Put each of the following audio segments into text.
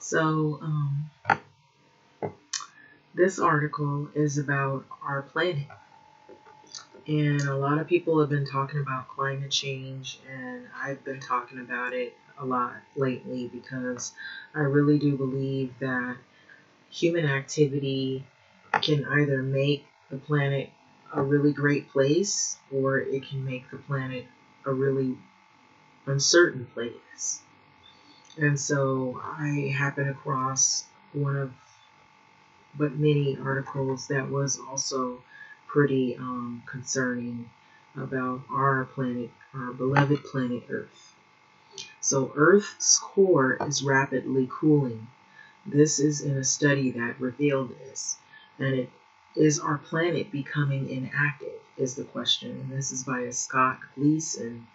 So, this article is about our planet. And a lot of people have been talking about climate change, and I've been talking about it a lot lately because I really do believe that human activity can either make the planet a really great place or it can make the planet a really uncertain place. And so I happened across one of but many articles that was also pretty concerning about our planet, our beloved planet Earth. So Earth's core is rapidly cooling. This is in a study that revealed this. And it is our planet becoming inactive is the question. And this is by Scott Gleason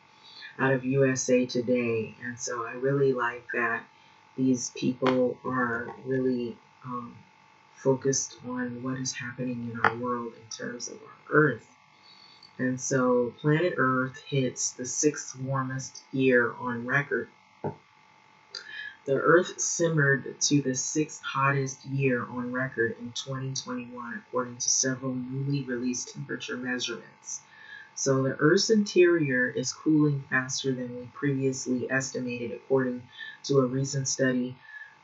out of USA Today. And so I really like that these people are really focused on what is happening in our world in terms of our Earth. And so planet Earth hits the sixth warmest year on record. The Earth simmered to the sixth hottest year on record in 2021, according to several newly released temperature measurements. So the Earth's interior is cooling faster than we previously estimated, according to a recent study,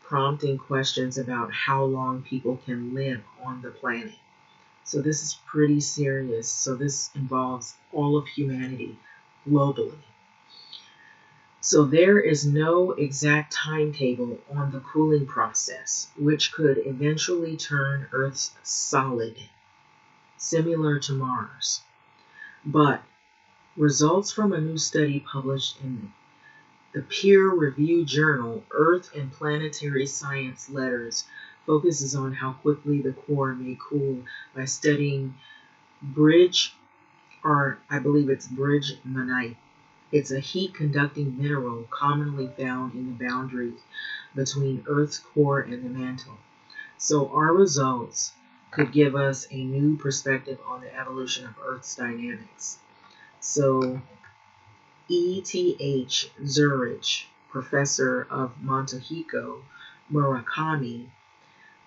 prompting questions about how long people can live on the planet. So this is pretty serious. So this involves all of humanity globally. So there is no exact timetable on the cooling process, which could eventually turn Earth solid, similar to Mars. But results from a new study published in the peer-reviewed journal Earth and Planetary Science Letters focuses on how quickly the core may cool by studying bridge, or I believe it's bridgmanite. It's a heat-conducting mineral commonly found in the boundary between Earth's core and the mantle. So our results could give us a new perspective on the evolution of Earth's dynamics. So E.T.H. Zurich, professor of Motohiko Murakami,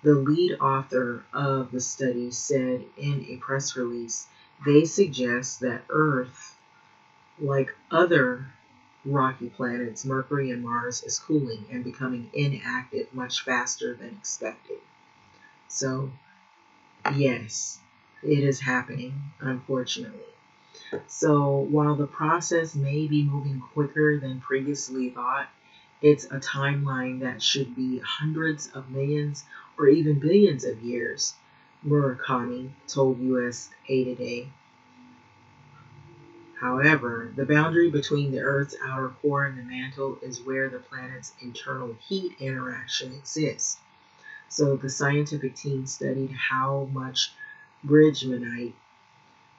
the lead author of the study, said in a press release, they suggest that Earth, like other rocky planets, Mercury and Mars, is cooling and becoming inactive much faster than expected. So, yes, it is happening, unfortunately. So while the process may be moving quicker than previously thought, it's a timeline that should be hundreds of millions or even billions of years, Murakami told USA Today. However, the boundary between the Earth's outer core and the mantle is where the planet's internal heat interaction exists. So the scientific team studied how much bridgmanite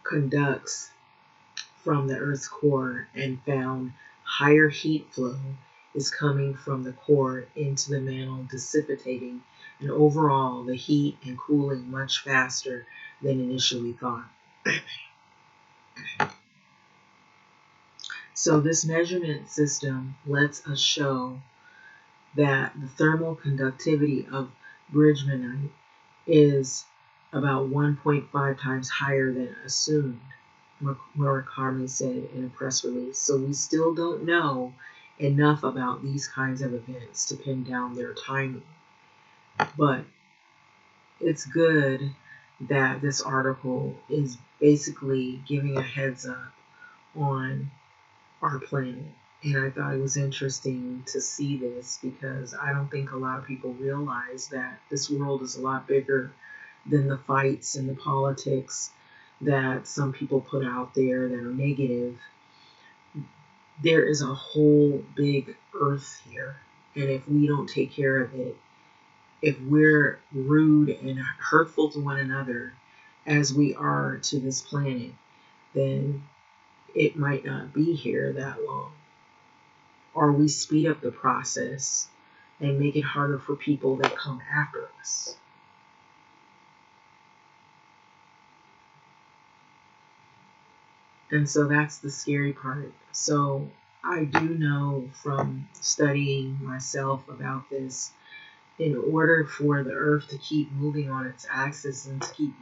conducts from the Earth's core and found higher heat flow is coming from the core into the mantle, dissipating, and overall the heat and cooling much faster than initially thought. So this measurement system lets us show that the thermal conductivity of bridgmanite is about 1.5 times higher than assumed, Murakami said in a press release. So we still don't know enough about these kinds of events to pin down their timing. But it's good that this article is basically giving a heads up on our planet. And I thought it was interesting to see this because I don't think a lot of people realize that this world is a lot bigger than the fights and the politics that some people put out there that are negative. There is a whole big earth here. And if we don't take care of it, if we're rude and hurtful to one another as we are to this planet, then it might not be here that long. Or we speed up the process and make it harder for people that come after us. And so that's the scary part. So I do know from studying myself about this in order for the Earth to keep moving on its axis and to keep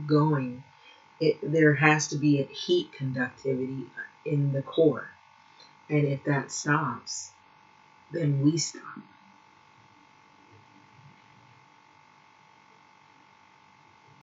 going, there has to be a heat conductivity in the core. And if that stops, then we stop.